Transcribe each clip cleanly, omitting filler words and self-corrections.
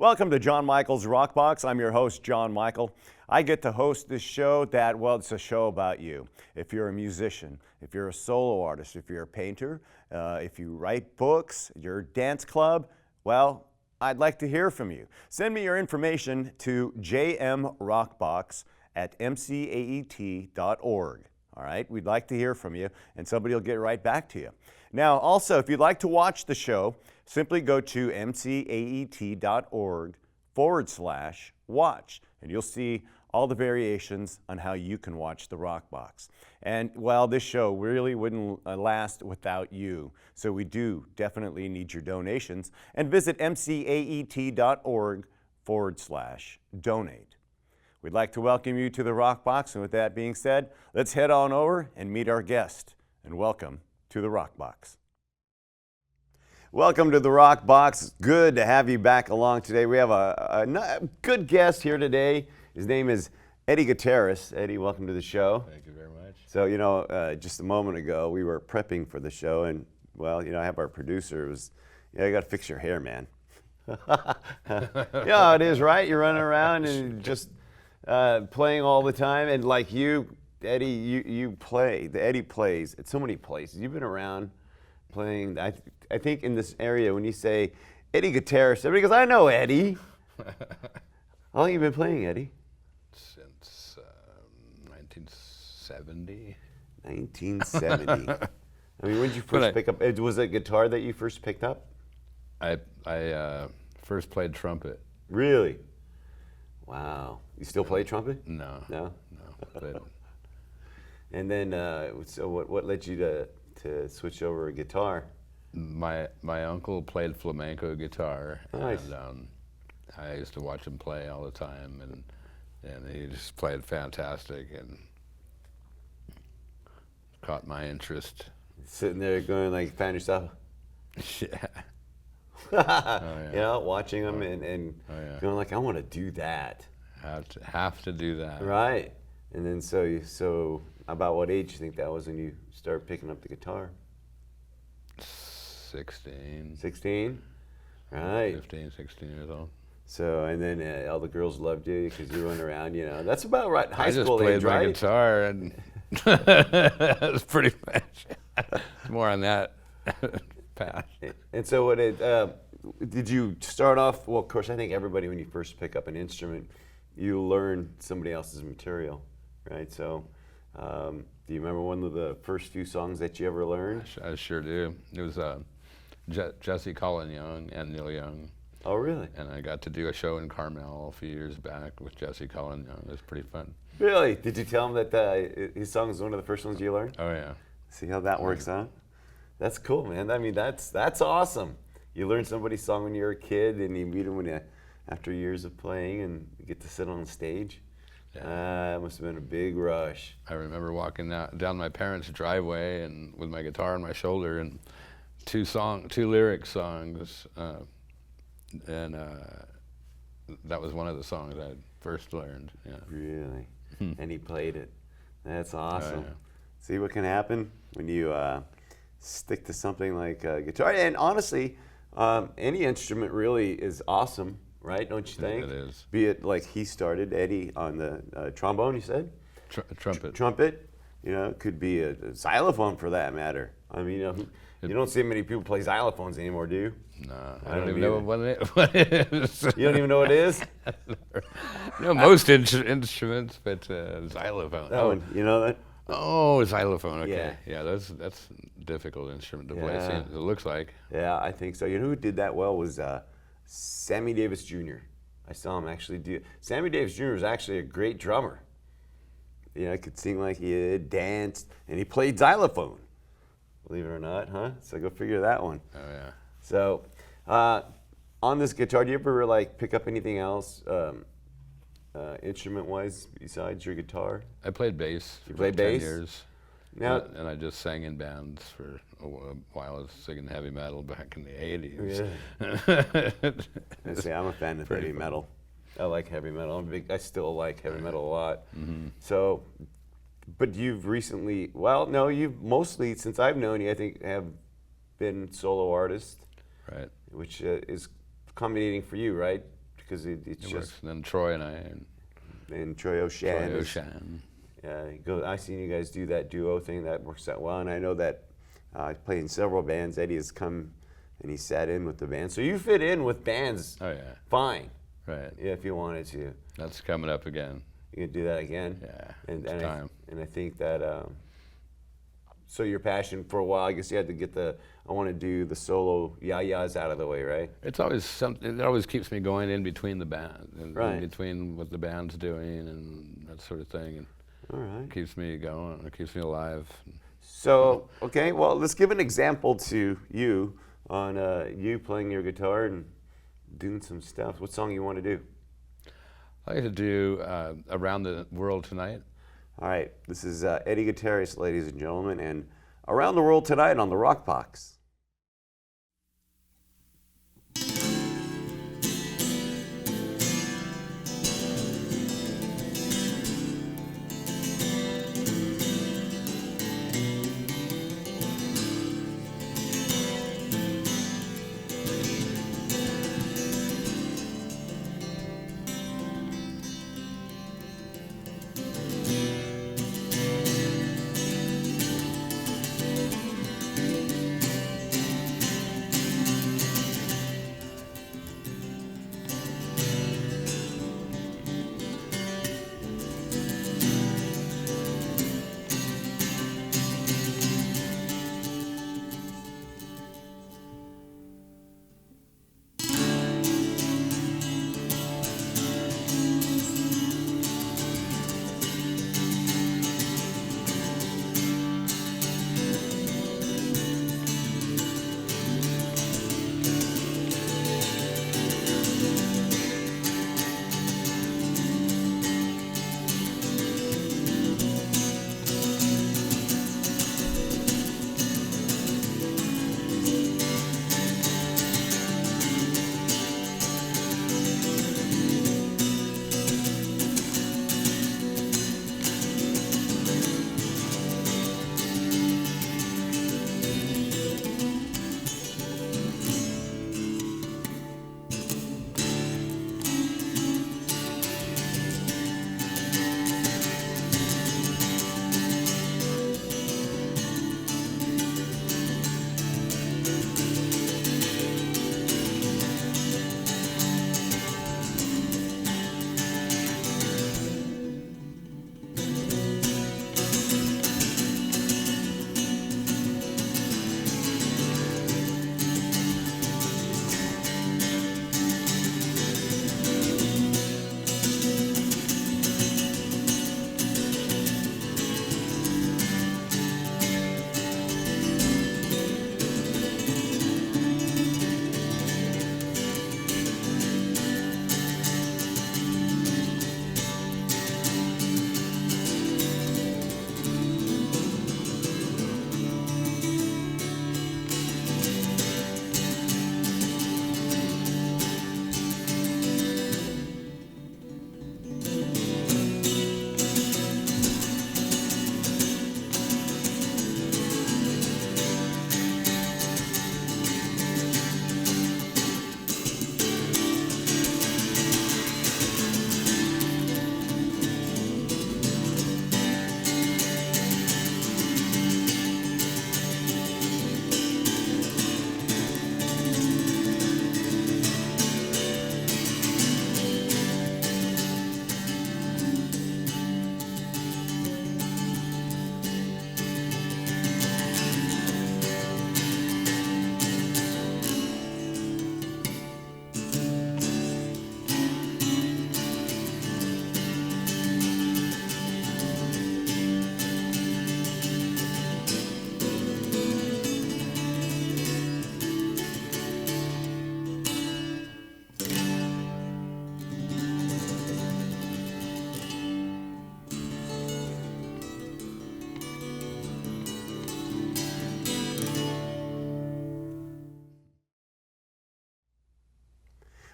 Welcome to John Michael's Rockbox. I'm your host, John Michael. I get to host this show it's a show about you. If you're a musician, if you're a solo artist, if you're a painter, if you write books, you're a dance club, well, I'd like to hear from you. Send me your information to jmrockbox@mcaet.org. All right, we'd like to hear from you, and somebody will get right back to you. Now, also, if you'd like to watch the show, simply go to mcaet.org/watch, and you'll see all the variations on how you can watch the Rockbox. And, well, this show really wouldn't last without you, so we do definitely need your donations. And visit mcaet.org/donate. We'd like to welcome you to the Rockbox, and with that being said, let's head on over and meet our guest. And welcome to the Rockbox. Welcome to the Rockbox. Good to have you back along today. We have a good guest here today. His name is Eddie Gutierrez. Eddie, welcome to the show. Thank you very much. So, just a moment ago, we were prepping for the show, and, well, I have our producer you got to fix your hair, man. Yeah, it is, right? You're running around and just playing all the time, and like you, Eddie, you play. Eddie plays at so many places. You've been around playing. I think in this area, when you say Eddie Gutierrez, everybody goes, "I know Eddie." How long have you been playing, Eddie? Since 1970. 1970. I mean, when did you first pick up? Was it guitar that you first picked up? I first played trumpet. Really? Wow. You still play trumpet? No. No? But And then, so what led you to switch over to guitar? my uncle played flamenco guitar. Nice. And I used to watch him play all the time, and he just played fantastic and caught my interest. Sitting there going like, found yourself? Yeah. Yeah. Watching them and going like, I want to do that. Have to do that. Right. And then so about what age do you think that was when you started picking up the guitar? 16. 16? Right. 15, 16 years old. So, and then all the girls loved you because you run around, That's about right, high school I age, just played my right? guitar, and that's pretty much more on that path. And so did you start off, well, of course, I think everybody, when you first pick up an instrument, you learn somebody else's material, right? So do you remember one of the first few songs that you ever learned? I sure do. It was Jesse Colin Young and Neil Young. Oh, really? And I got to do a show in Carmel a few years back with Jesse Colin Young. It was pretty fun. Really? Did you tell him that his song is one of the first ones you learned? Oh, yeah. See how that works out? That's cool, man. I mean, that's awesome. You learn somebody's song when you're a kid, and you meet them after years of playing, and you get to sit on stage. Yeah. It must have been a big rush. I remember walking down my parents' driveway and with my guitar on my shoulder, and two lyric songs, and that was one of the songs I first learned. Yeah. Really? And he played it. That's awesome. Oh, yeah. See what can happen when you stick to something like guitar. And honestly, any instrument really is awesome, right? Don't you think? It is. Be it like he started, Eddie, on the trombone, you said? Trumpet. Trumpet. It could be a xylophone for that matter. I mean, you don't see many people play xylophones anymore, do you? No, I don't even know what it is. You don't even know what it is? Most instruments, but xylophone. That one, you know that? Oh, xylophone. Okay, yeah, that's a difficult instrument to play. Yeah. It looks like. Yeah, I think so. You know who did that well was Sammy Davis Jr. I saw him actually do. Sammy Davis Jr. was actually a great drummer. Could sing like he did, danced, and he played xylophone. Believe it or not, huh? So go figure that one. Oh yeah. So, on this guitar, do you ever pick up anything else, instrument-wise, besides your guitar? I played bass. You for played 10 bass? years. Now, And I just sang in bands for a while. I was singing heavy metal back in the 80s. Yeah. See, I'm a fan of heavy metal. I like heavy metal. I still like heavy metal a lot. Mm-hmm. So, but you've recently, you've mostly, since I've known you, I think have been solo artist. Right. Which is accommodating for you, right? because it's It just works. And then Troy and I, and Troy O'Shan. Troy O'Shan. I've seen you guys do that duo thing that works out well, and I know that I played in several bands. Eddie has come and he sat in with the band, so you fit in with bands. Oh yeah. Fine. Right. Yeah, if you wanted to. That's coming up again. You could do that again. Yeah. And it's time. I think that. So your passion for a while, I guess you had to get I want to do the solo yayas out of the way, right? It's always something. It always keeps me going in between the band, Right. in between what the band's doing and that sort of thing, and All right. keeps me going. It keeps me alive. So, okay, well, let's give an example to you on you playing your guitar and doing some stuff. What song you want to do? I like to do "Around the World Tonight." All right, this is Eddie Gutierrez, ladies and gentlemen, and Around the World Tonight on the Rockbox.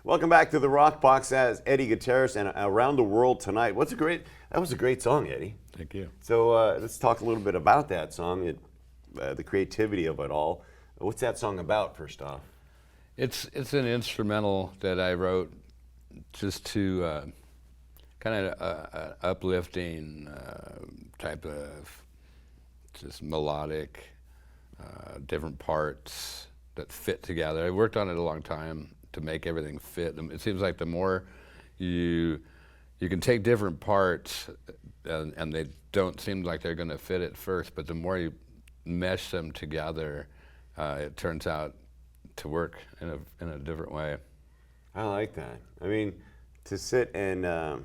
Welcome back to the Rockbox as Eddie Gutierrez and Around the World Tonight. That was a great song, Eddie. Thank you. So let's talk a little bit about that song, the creativity of it all. What's that song about, first off? It's an instrumental that I wrote just to kind of uplifting type of just melodic, different parts that fit together. I worked on it a long time to make everything fit. It seems like the more you can take different parts and they don't seem like they're going to fit at first, but the more you mesh them together, it turns out to work in a different way. I like that. I mean, to sit and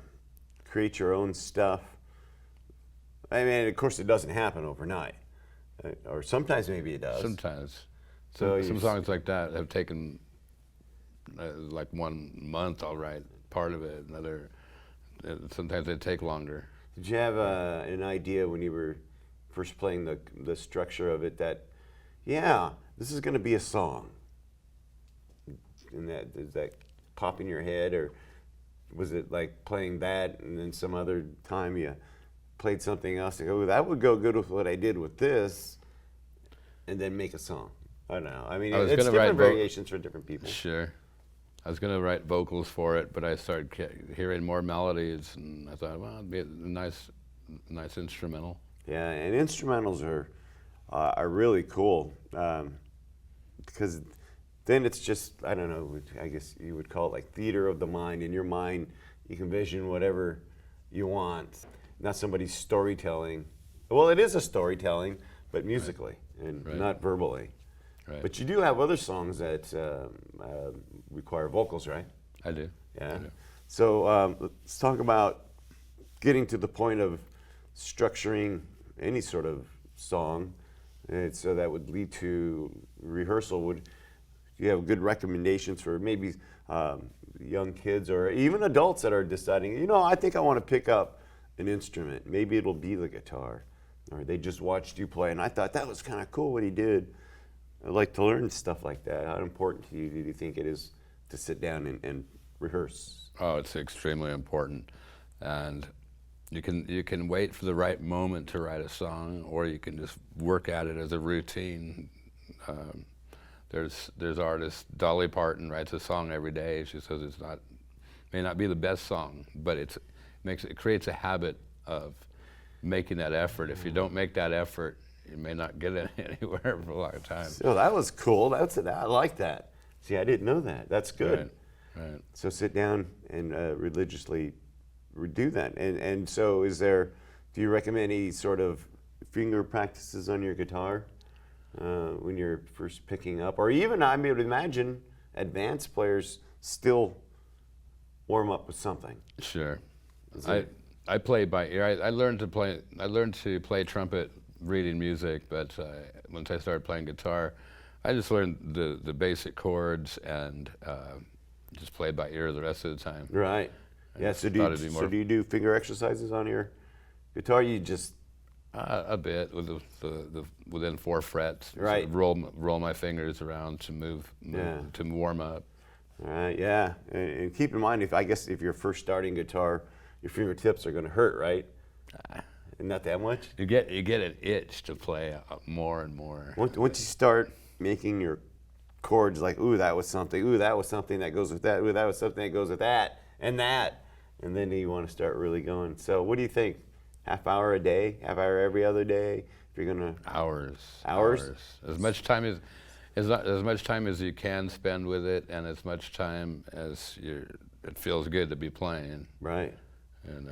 create your own stuff. I mean, of course, it doesn't happen overnight, or sometimes maybe it does. Sometimes. So some songs like that have taken like 1 month. I'll write part of it. Another. Sometimes they take longer. Did you have an idea when you were first playing the structure of it that, yeah, this is going to be a song? And does that pop in your head, or was it like playing that and then some other time you played something else and go, oh, that would go good with what I did with this, and then make a song? I don't know. I mean, it's different variations for different people. Sure. I was going to write vocals for it, but I started hearing more melodies, and I thought, well, it'd be a nice instrumental. Yeah, and instrumentals are really cool because then it's just, I don't know, I guess you would call it like theater of the mind. In your mind, you can vision whatever you want. Not somebody's storytelling. Well, it is a storytelling, but musically and not verbally. Right. But you do have other songs that require vocals, right? I do. Yeah. I do. So let's talk about getting to the point of structuring any sort of song, and so that would lead to rehearsal. Do you have good recommendations for maybe young kids or even adults that are deciding, you know, I think I want to pick up an instrument. Maybe it'll be the guitar, or they just watched you play and I thought that was kind of cool what he did. I'd like to learn stuff like that. How important to you do you think it is to sit down and rehearse? Oh, it's extremely important, and you can wait for the right moment to write a song, or you can just work at it as a routine. There's artists. Dolly Parton writes a song every day. She says may not be the best song, but it creates a habit of making that effort. If you don't make that effort, you may not get it anywhere for a long time. So that was cool. I like that. See, I didn't know that. That's good. Right. So sit down and religiously do that. And so do you recommend any sort of finger practices on your guitar when you're first picking up? Or even, I would imagine, advanced players still warm up with something. Sure. I play by ear. I learned to play trumpet reading music, but once I started playing guitar, I just learned the basic chords and just played by ear the rest of the time. Right. Yeah. So do you do finger exercises on your guitar? You just a bit with the within 4 frets. Right. Sort of roll my fingers around to move to warm up. All right. Yeah. And keep in mind, if you're first starting guitar, your fingertips are going to hurt, right? Not that much. You get an itch to play more and more. Once you start making your chords like, ooh, that was something. Ooh, that was something that goes with that. Ooh, that was something that goes with that, and then you want to start really going. So, what do you think? Half hour a day? Half hour every other day? If you're gonna hours. As much time as you can spend with it, and as much time as it feels good to be playing. Right. And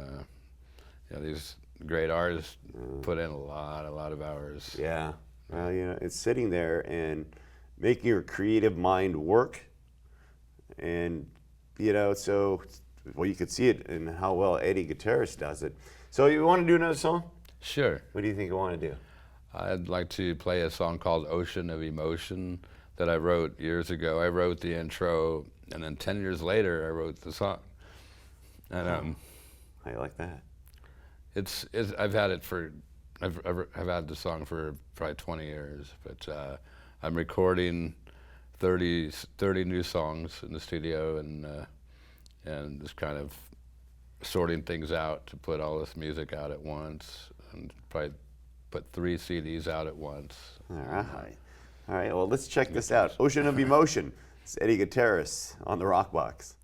these great artists put in a lot of hours. Yeah. Well, it's sitting there and making your creative mind work, and so you could see it in how well Eddie Gutierrez does it. So you want to do another song? Sure. What do you think you want to do? I'd like to play a song called Ocean of Emotion that I wrote years ago. I wrote the intro, and then 10 years later I wrote the song. And I like that. I've had the song for probably 20 years, but I'm recording 30 new songs in the studio, and just kind of sorting things out to put all this music out at once, and probably put 3 CDs out at once. All right. Well, let's check this out. Ocean of Emotion. It's Eddie Gutierrez on the Rockbox.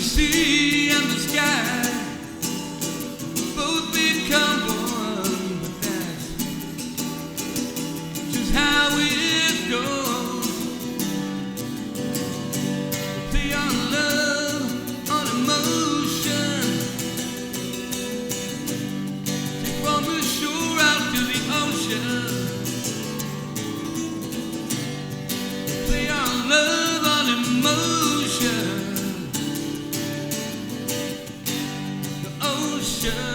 sea and the sky both become one, but that's just how it goes. Play on love, on emotion, take from the shore out to the ocean. Play on love, on emotion, the ocean.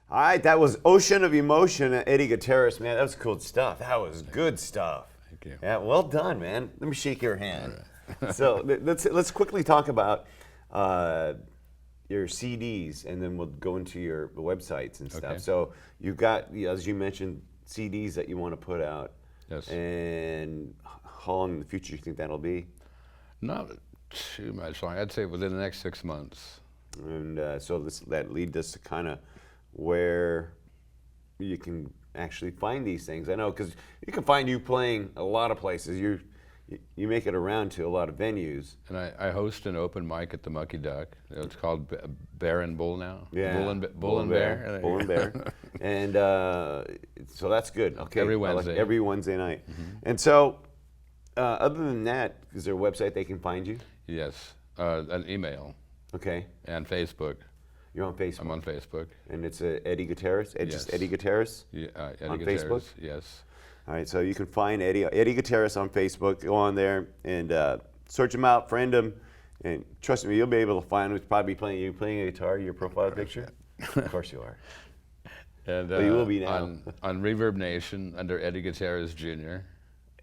All right, that was Ocean of Emotion, Eddie Gutierrez, man. That was cool stuff. That was good stuff. Thank you. Yeah, well done, man. Let me shake your hand. So let's quickly talk about your CDs, and then we'll go into your websites and stuff. Okay. So you've got, as you mentioned, CDs that you want to put out. Yes. And how long in the future do you think that'll be? Not too much long. I'd say within the next 6 months. And so that leads us to kind of where you can actually find these things. I know, because you can find you playing a lot of places. You make it around to a lot of venues. And I host an open mic at the Mucky Duck. It's called Bear and Bull now. Yeah, Bull and Bear. Bull and Bear. And so that's good. Okay, Every Wednesday. Every Wednesday night. And so, other than that, is there a website they can find you? Yes. An email. Okay. And Facebook. You're on Facebook. I'm on Facebook. And it's Eddie Gutierrez? Yes. Just Eddie Gutierrez? Yeah, Eddie On Gutierrez, Facebook? Yes. All right, so you can find Eddie Gutierrez on Facebook. Go on there and search him out, friend him, and trust me, you'll be able to find him. He's probably playing a guitar, your profile picture. Of course you are. And Well, you will be now. on Reverb Nation under Eddie Gutierrez Jr.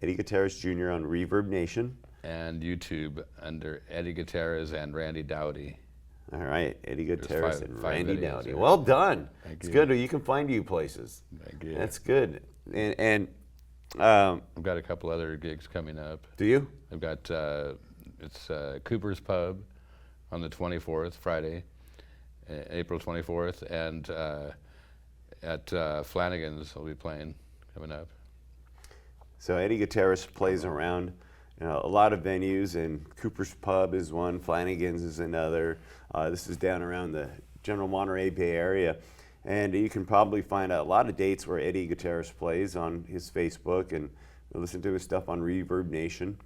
Eddie Gutierrez Jr. on Reverb Nation. and YouTube under Eddie Gutierrez and Randy Dowdy. All right, Eddie Gutierrez and five Randy videos Dowdy. there. Well done. Thank It's you. good. You can find you places. Thank you. That's good. And I've got a couple other gigs coming up. do you? I've got it's Cooper's Pub on the 24th, Friday, April 24th, and at Flanagan's I'll be playing coming up. So Eddie Gutierrez plays around a lot of venues, and Cooper's Pub is one, Flanagan's is another. This is down around the general Monterey Bay area. And you can probably find out a lot of dates where Eddie Gutierrez plays on his Facebook, and listen to his stuff on Reverb Nation.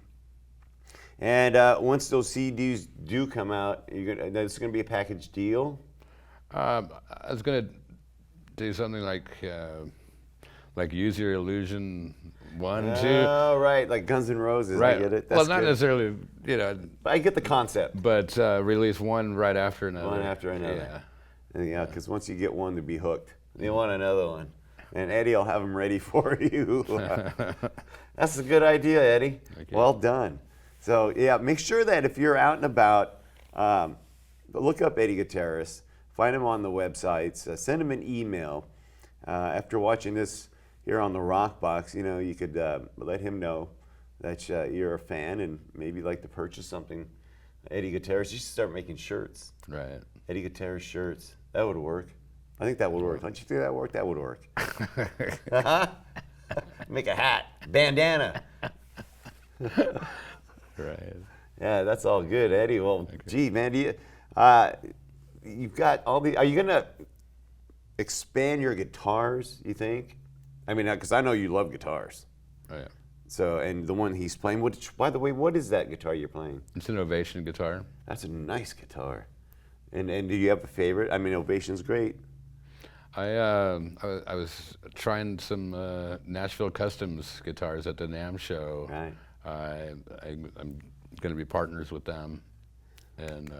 And once those CDs do come out, that's going to be a package deal. I was gonna do something like Use Your Illusion 1, 2. Oh, right, like Guns N' Roses. Right. I get it. Well, That's not good. necessarily, I get the concept. but release one right after another. One after another. Yeah. Yeah, because once you get one, to be hooked. You want another one. and Eddie will have them ready for you. That's a good idea, Eddie. Okay. Well done. So yeah, make sure that if you're out and about, look up Eddie Gutierrez, find him on the websites, send him an email. After watching this here on the Rockbox, you know, you could let him know that you're a fan and maybe like to purchase something. Eddie Gutierrez, you should start making shirts. Right. Eddie Gutierrez shirts. That would work. I think that would work. Don't you think that work? That would work. Make a hat, bandana. Right. Yeah, that's all good, Eddie. Well, gee, man, do you, you've got all the. Are you gonna expand your guitars? You think? I mean, because I know you love guitars. Oh, yeah. So, and the one he's playing. By the way, what is that guitar you're playing? It's an Ovation guitar. That's a nice guitar. And do you have a favorite? I mean, Ovation's great. I was trying some Nashville Customs guitars at the NAMM show. Right. I'm going to be partners with them, and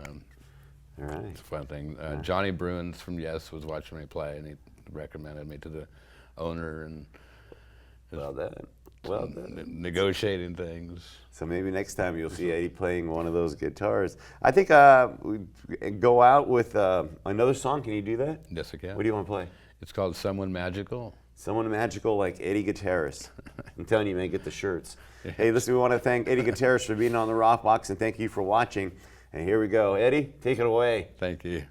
All right. it's a fun thing. Johnny Bruins from Yes was watching me play, and he recommended me to the owner, and Well done. Well done. negotiating things. So maybe next time you'll see Eddie playing one of those guitars. I think we go out with another song. Can you do that? Yes, I can. What do you want to play? It's called Someone Magical. Someone magical like Eddie Gutierrez. I'm telling you, man, get the shirts. Hey, listen, we want to thank Eddie Gutierrez for being on the Rockbox, and thank you for watching. And here we go. Eddie, take it away. Thank you.